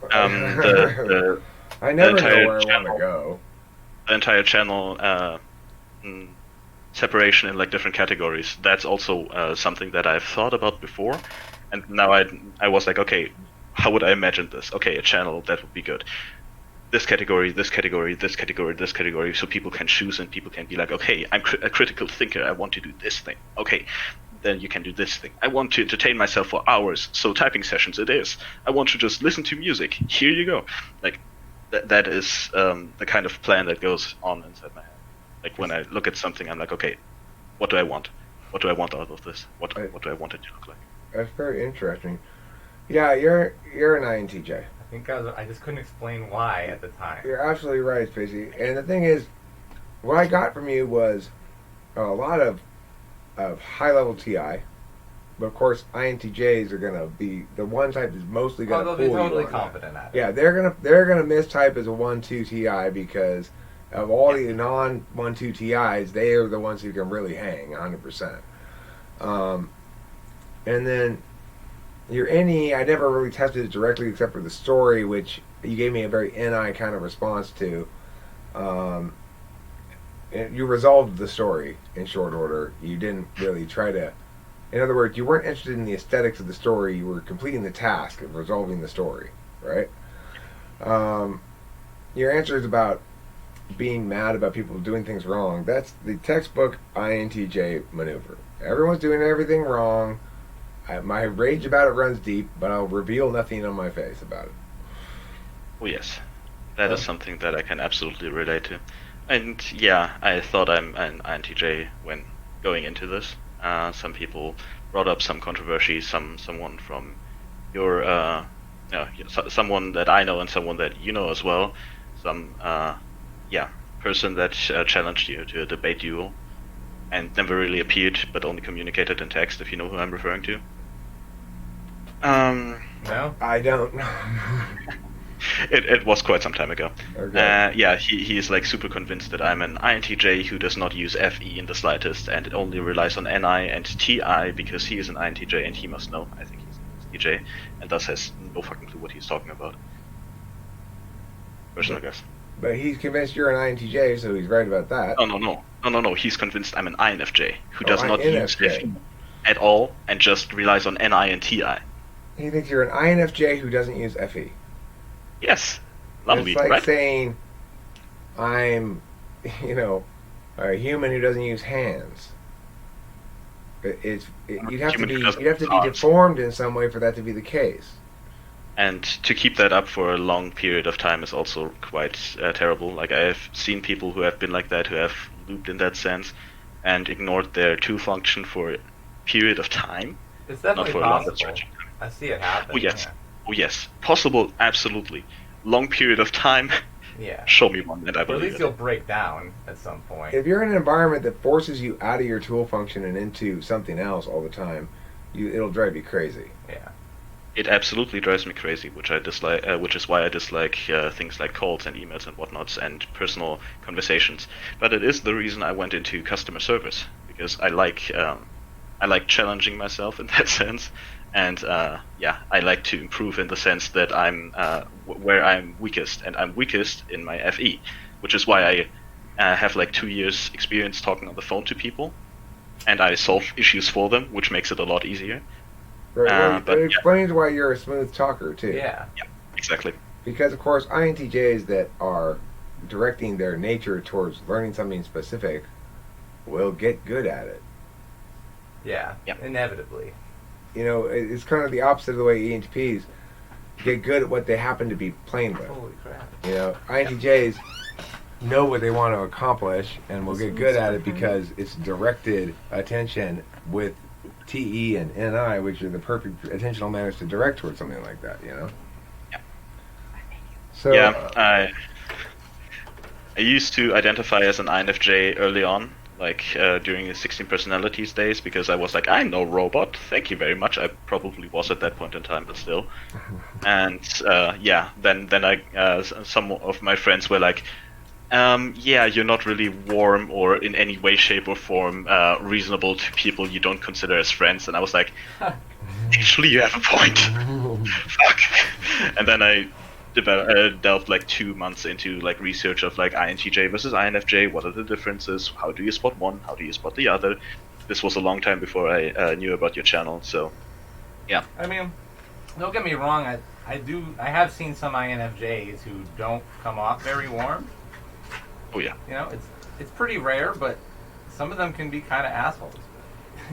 The I never know entire where I want channel. to go. the entire channel separation in like different categories. That's also something that I've thought about before, and now I was like, okay, how would I imagine this? Okay, a channel that would be good. This category, this category, this category, this category, so people can choose and people can be like, okay, I'm a critical thinker. I want to do this thing. Okay, then you can do this thing. I want to entertain myself for hours, so typing sessions it is. I want to just listen to music. Here you go. Like that is the kind of plan that goes on inside my head. Like when I look at something, I'm like, okay, what do I want? What do I want out of this? What do I want it to look like? That's very interesting. Yeah, you're an INTJ. I think I just couldn't explain why at the time. You're absolutely right, Spacey. And the thing is, what I got from you was a lot of high level TI. But of course, INTJs are gonna be the one type is mostly Well, gonna they'll pull be totally you on that. confident at it. Yeah, they're gonna mistype as a 1-2 TI because of all the non 1-2 TIs, they are the ones who can really hang 100%. And then your NE, I never really tested it directly except for the story, which you gave me a very NI kind of response to. And you resolved the story in short order. You didn't really try to. In other words, you weren't interested in the aesthetics of the story. You were completing the task of resolving the story, right? Your answer is about being mad about people doing things wrong. That's the textbook INTJ maneuver. Everyone's doing everything wrong. My rage about it runs deep, but I'll reveal nothing on my face about it. Oh yes, that is something that I can absolutely relate to. And yeah, I thought I'm an INTJ when going into this. Some people brought up some controversy. Someone from your someone that I know and someone that you know as well. Some person that challenged you to a debate duel and never really appeared, but only communicated in text. If you know who I'm referring to. No? I don't know. It was quite some time ago. Okay. Yeah, he is like super convinced that I'm an INTJ who does not use FE in the slightest and it only relies on NI and TI because he is an INTJ and he must know. I think he's an INTJ and thus has no fucking clue what he's talking about. Personal guess. But he's convinced you're an INTJ, so he's right about that. No. He's convinced I'm an INFJ who Oh, does not use INFJ. FE at all and just relies on NI and TI. He thinks you're an INFJ who doesn't use FE. Yes. Lovely, It's like right? saying I'm, a human who doesn't use hands. You'd have to Human who be doesn't you'd have to be use arms. deformed in some way for that to be the case. And to keep that up for a long period of time is also quite terrible. Like I have seen people who have been like that, who have looped in that sense, and ignored their to function for a period of time, It's not definitely for a longer possible. stretch. I see it happen. Oh yes, oh yes, possible, absolutely. Long period of time. Yeah. Show me one, and I Or at believe least it. you'll break down at some point. If you're in an environment that forces you out of your tool function and into something else all the time, it'll drive you crazy. Yeah. It absolutely drives me crazy, which I dislike. Which is why I dislike things like calls and emails and whatnots and personal conversations. But it is the reason I went into customer service, because I like challenging myself in that sense, and yeah, I like to improve in the sense that I'm where I'm weakest, and I'm weakest in my FE, which is why I have like 2 years experience talking on the phone to people, and I solve issues for them, which makes it a lot easier. Right? Well, But it yeah. explains why you're a smooth talker too. Yeah. Exactly. Because of course, INTJs that are directing their nature towards learning something specific will get good at it. Yeah. Yep. Inevitably. You know, it's kind of the opposite of the way ENTPs get good at what they happen to be playing with. Holy crap. You know, INTJs know what they want to accomplish and will get good at it because it's directed attention with TE and NI, which are the perfect attentional manners to direct towards something like that, you know? Yeah. So, Yeah, I used to identify as an INFJ early on, like during the 16 personalities days, because I was like, I'm no robot. Thank you very much. I probably was at that point in time, but still. And yeah, then some of my friends were like, yeah, you're not really warm or in any way, shape, or form reasonable to people you don't consider as friends. And I was like, actually, you have a point. Fuck. And then I delved like 2 months into like research of like INTJ versus INFJ. What are the differences? How do you spot one? How do you spot the other? This was a long time before I knew about your channel. So I mean, don't get me wrong. I have seen some INFJs who don't come off very warm. oh yeah, You know, it's pretty rare, but some of them can be kind of assholes.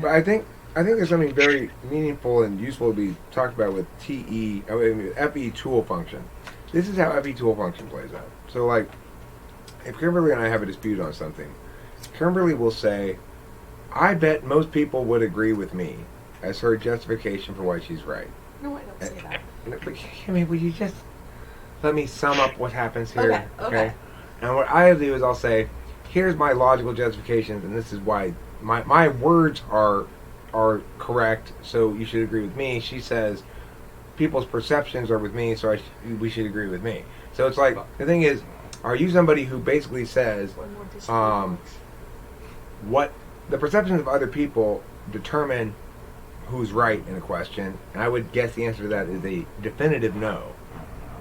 but I think there's something very meaningful and useful to be talked about with TE, I mean, FE tool function. This is how FE tool function plays out. So, like, if Kimberly and I have a dispute on something, Kimberly will say, I bet most people would agree with me as her justification for why she's right. No, I don't say that. But, Kimmy, would you just let me sum up what happens here? Okay. And what I'll do is I'll say, here's my logical justifications, and this is why my words are correct, so you should agree with me. She says, people's perceptions are with me, so we should agree with me. So it's like, the thing is, are you somebody who basically says, One more dish. what the perceptions of other people determine who's right in a question? And I would guess the answer to that is a definitive no.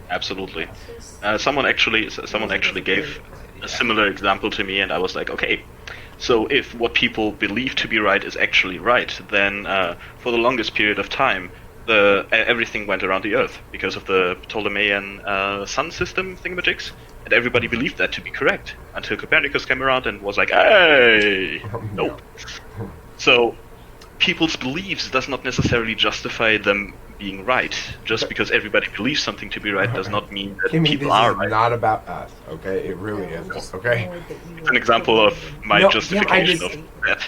absolutely. Someone actually gave a similar example to me, and I was like, okay, so if what people believe to be right is actually right, then for the longest period of time, everything went around the Earth because of the Ptolemaic sun system thingamajigs, and everybody believed that to be correct until Copernicus came around and was like, hey, nope. So people's beliefs does not necessarily justify them being right. Just because everybody believes something to be right does not mean that Kimmy, people this are is right. not about us, okay? It really isn't, okay? It's an example of my No, justification Kim, of that.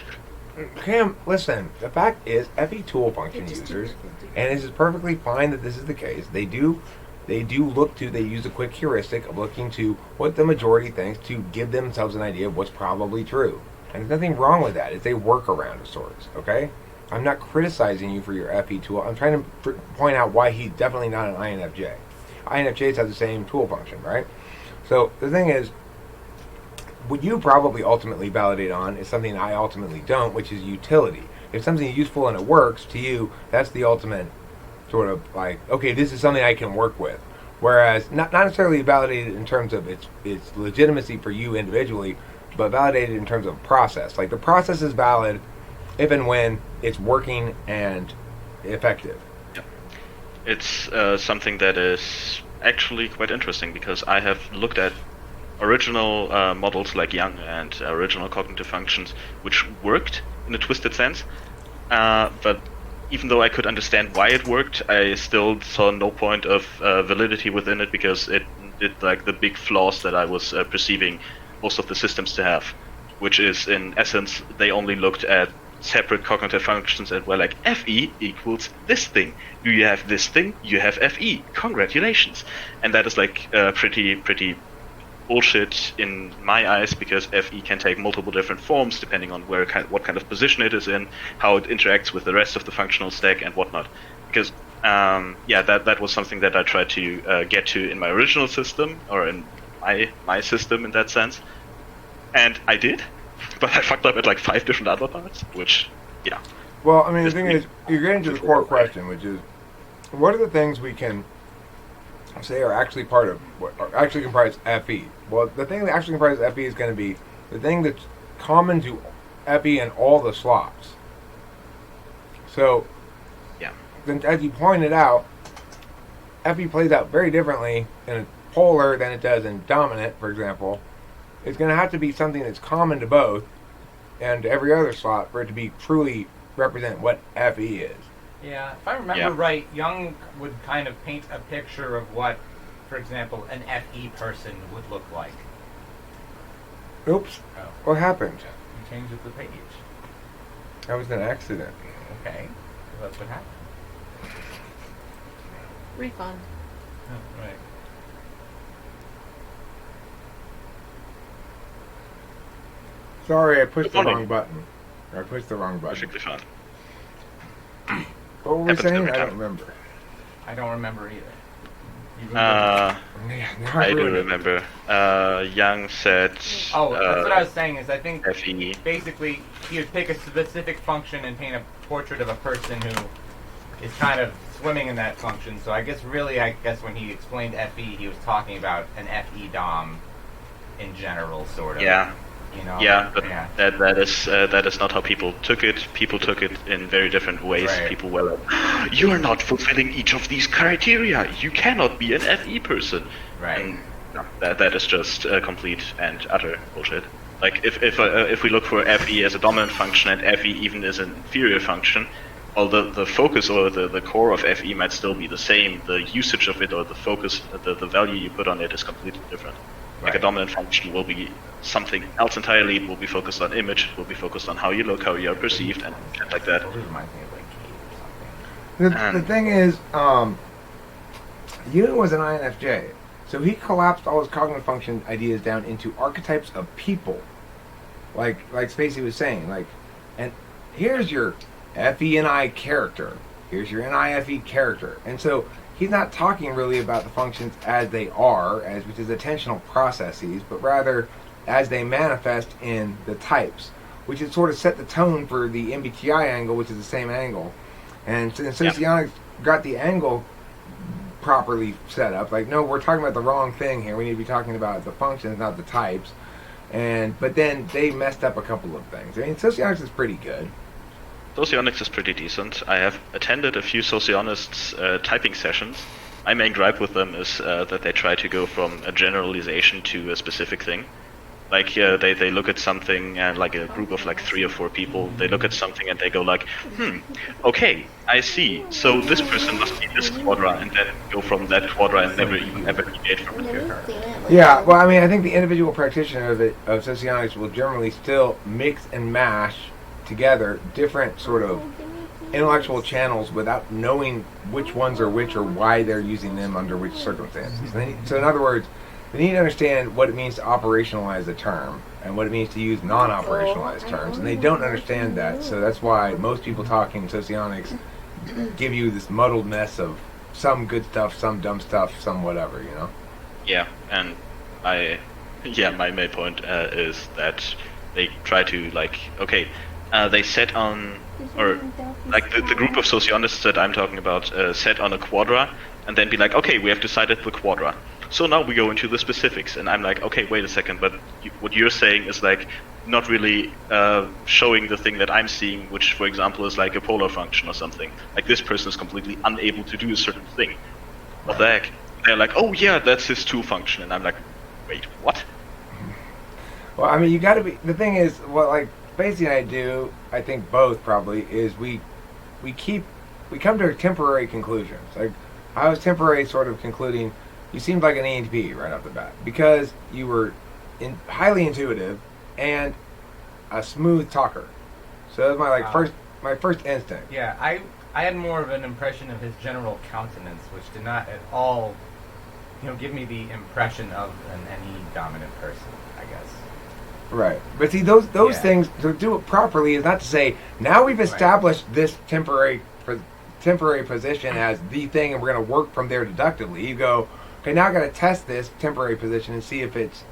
Cam, listen, the fact is, FE tool function users, and this is perfectly fine that this is the case, they use a quick heuristic of looking to what the majority thinks to give themselves an idea of what's probably true. And there's nothing wrong with that. It's a workaround of sorts, okay? I'm not criticizing you for your FE tool. I'm trying to point out why he's definitely not an INFJ. INFJs have the same tool function, right? So the thing is, what you probably ultimately validate on is something I ultimately don't, which is utility. If something is useful and it works, to you, that's the ultimate sort of like, okay, this is something I can work with. Whereas, not necessarily validated in terms of its legitimacy for you individually, but validated in terms of process. Like, the process is valid if and when it's working and effective. It's something that is actually quite interesting because I have looked at original models like Young and original cognitive functions, which worked in a twisted sense, but even though I could understand why it worked, I still saw no point of validity within it because it did like the big flaws that I was perceiving most of the systems to have, which is in essence they only looked at separate cognitive functions and were like Fe equals this thing. Do you have this thing? You have Fe. Congratulations. And that is like pretty bullshit in my eyes because Fe can take multiple different forms depending on what kind of position it is in, how it interacts with the rest of the functional stack and whatnot. Because that was something that I tried to get to in my original system or in my system in that sense, and I did, but I fucked up at like 5 different other parts, which Well, I mean, the thing is, you're getting to the core question, which is, what are the things we can say are actually part of, what are actually comprise FE? Well, the thing that actually comprises FE is going to be the thing that's common to FE and all the slots. So, then, as you pointed out, FE plays out very differently in a polar than it does in dominant, for example. It's going to have to be something that's common to both and to every other slot for it to be truly represent what FE is. Yeah, if I remember right, Jung would kind of paint a picture of what, for example, an FE person would look like. Oops. Oh. What happened? You changed the page. That was an accident. Okay, so that's what happened. Refund. Oh, right. Sorry, I pushed the Funny. wrong button. I pushed the wrong button. perfectly fine. What were we Happens saying? every I don't time. remember. I don't remember either. You Uh, Yeah, now I do ruined it. remember. Young said. Oh, that's what I was saying. Is I think Fe. basically he would pick a specific function and paint a portrait of a person who is kind of swimming in that function. So I guess when he explained FE, he was talking about an FE DOM in general, sort of. Yeah. You know. Yeah, but yeah. that is not how people took it. People took it in very different ways. Right. People were like, "You are not fulfilling each of these criteria. You cannot be an FE person." Right. And no, that is just complete and utter bullshit. Like if we look for Fe as a dominant function and Fe even as an inferior function, well, the focus or the core of Fe might still be the same. The usage of it or the focus, the value you put on it is completely different. Like a Right. dominant function will be something else entirely. It will be focused on image. It will be focused on how you look, how you are perceived, and shit like that. It reminds me of like Cave or something. The thing is, Unit was an INFJ, so he collapsed all his cognitive function ideas down into archetypes of people, like Spacey was saying. Like, and here's your FE&I character. Here's your NIFE character, and so he's not talking really about the functions as they are, which is attentional processes, but rather as they manifest in the types, which is sort of set the tone for the MBTI angle, which is the same angle. And since Socionics got the angle properly set up, like, no, we're talking about the wrong thing here. We need to be talking about the functions, not the types. But then they messed up a couple of things. I mean, Socionics is pretty good. Socionics is pretty decent. I have attended a few Socionists typing sessions. My main gripe with them is that they try to go from a generalization to a specific thing. Like they look at something and like a group of like 3 or 4 people, they look at something and they go like, okay, I see. So this person must be this quadra, and then go from that quadra and never even ever deviate from it. Yeah, well, I mean, I think the individual practitioner of Socionics will generally still mix and mash together different sort of intellectual channels without knowing which ones are which or why they're using them under which circumstances. So in other words, they need to understand what it means to operationalize a term and what it means to use non-operationalized terms, and they don't understand that. So that's why most people talking Socionics give you this muddled mess of some good stuff, some dumb stuff, some whatever, you know? Yeah, and my main point is that they try to they set on, or like the group of socionists that I'm talking about set on a quadra and then be like, okay, we have decided the quadra. So now we go into the specifics, and I'm like, okay, wait a second, but what you're saying is like not really showing the thing that I'm seeing, which, for example, is like a polar function or something. Like this person is completely unable to do a certain thing. What the heck? They're like, oh yeah, that's his 2 function, and I'm like, wait, what? Well, I mean, you gotta be, the thing is, what like Spacey and I do, I think both probably, is we keep we come to temporary conclusions. Like I was temporary sort of concluding, you seemed like an ENTP right off the bat because you were highly intuitive and a smooth talker. So that was my first instinct. Yeah, I had more of an impression of his general countenance, which did not at all, give me the impression of an NE dominant person, I guess. Right, but see those Yeah. things to do it properly is not to say now we've established this temporary position as the thing, and we're going to work from there deductively. You go, okay, now I got to test this temporary position and see if it's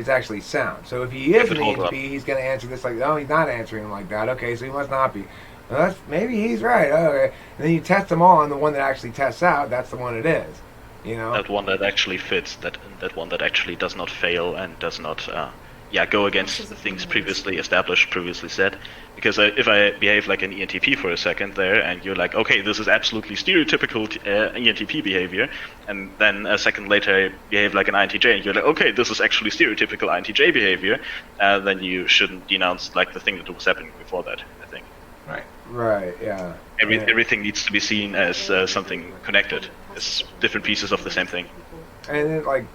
actually sound. So if he is If an it holds up. ENTP, he's going to answer this like, oh, he's not answering him like that. Okay, so he must not be. Well, maybe he's right. Okay, and then you test them all, and the one that actually tests out, that's the one it is. That one that actually fits, that one that actually does not fail and does not go against the things previously established, previously said. Because if I behave like an ENTP for a second there, and you're like, okay, this is absolutely stereotypical ENTP behavior, and then a second later I behave like an INTJ, and you're like, okay, this is actually stereotypical INTJ behavior, then you shouldn't denounce like the thing that was happening before that, I think. Right. Yeah. Everything needs to be seen as something connected, as different pieces of the same thing. And then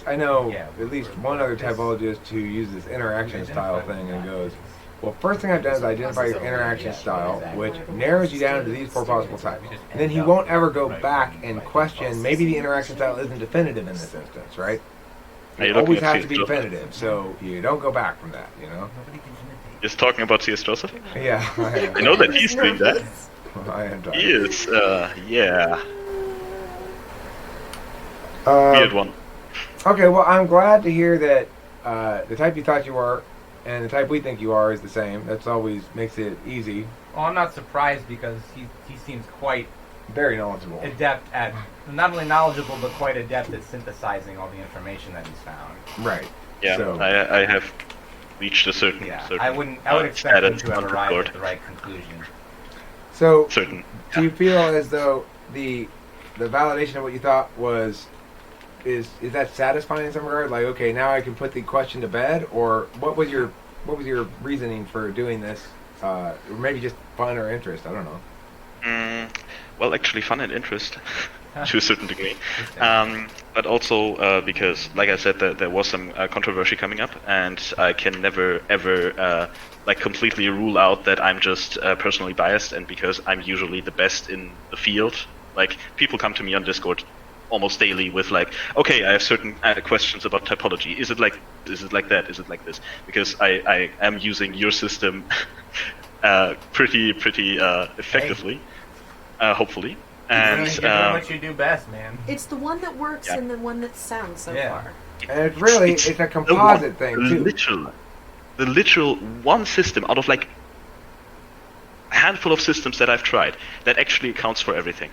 I know Yeah. at least one other typologist who uses this interaction style thing and goes, well, first thing I've done is identify your interaction style, which narrows you down to these 4 possible types. And then he won't ever go back and question, maybe the interaction style isn't definitive in this instance, right? Are you It looking always at has to be CS Joseph? definitive, so you don't go back from that, Just talking about CS Joseph? Yeah, I know that he's doing that. I am He is, yeah, Um, weird one. Okay, well, I'm glad to hear that the type you thought you were and the type we think you are is the same. That's always makes it easy. Well, I'm not surprised because he seems quite Very knowledgeable. adept at, not only knowledgeable, but quite adept at synthesizing all the information that he's found. Right. Yeah, So, I have reached a certain, Yeah, certain I would expect him status to have on arrived record. at the right conclusion. so Certain. do you feel as though the validation of what you thought was is that satisfying in some regard? Like, okay, now I can put the question to bed, or what was your reasoning for doing this? Or maybe just fun or interest. I don't know. Well, actually, fun and interest to a certain degree, but also because, like I said, there was some controversy coming up, and I can never ever completely rule out that I'm just personally biased, and because I'm usually the best in the field. Like, people come to me on Discord almost daily with like, okay, I have certain questions about typology. Is it like that? Is it like this? Because I am using your system pretty effectively, hopefully. And You're doing what you do best, man. It's the one that works Yeah. and the one that sounds so Yeah. far. And it's a composite thing too. The literal one system out of like a handful of systems that I've tried that actually accounts for everything.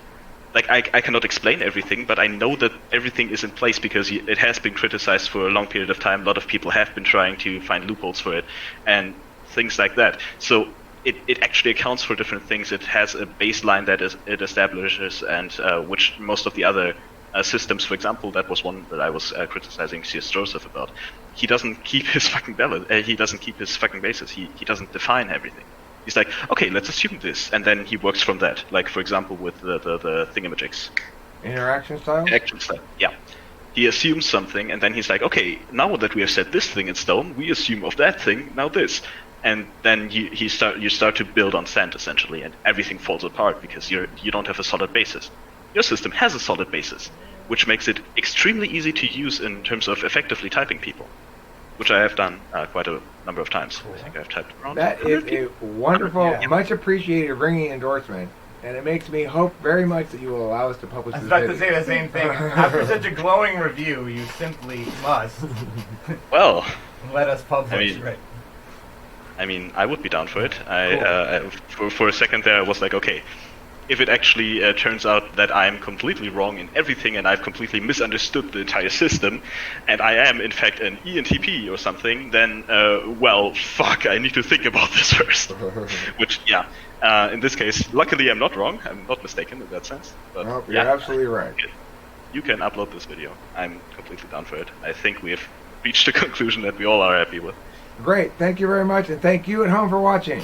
Like, I cannot explain everything, but I know that everything is in place because it has been criticized for a long period of time. A lot of people have been trying to find loopholes for it and things like that. So it actually accounts for different things. It has a baseline that it establishes, and which most of the other systems, for example, that was one that I was criticizing C.S. Joseph about. He doesn't keep his fucking he doesn't keep his fucking basis. He doesn't define everything. He's like, okay, let's assume this, and then he works from that. Like, for example, with the thingamajigs. Interaction style. Action style. Yeah. He assumes something, and then he's like, okay, now that we have set this thing in stone, we assume of that thing now this, and then you start to build on sand essentially, and everything falls apart because you don't have a solid basis. Your system has a solid basis, which makes it extremely easy to use in terms of effectively typing people, which I have done quite a number of times. I think I've typed around. That is a wonderful, Yeah. much appreciated ringing endorsement, and it makes me hope very much that you will allow us to publish I was this about video. to say the same thing. After such a glowing review, you simply must Well, let us publish. I mean, I would be down for it. For a second there, I was like, okay, if it actually turns out that I'm completely wrong in everything and I've completely misunderstood the entire system, and I am in fact an ENTP or something, then well, fuck, I need to think about this first. Which, yeah, in this case, luckily I'm not wrong. I'm not mistaken in that sense. But Well, you're yeah, absolutely right. you can upload this video. I'm completely down for it. I think we have reached a conclusion that we all are happy with. Great. Thank you very much, and thank you at home for watching.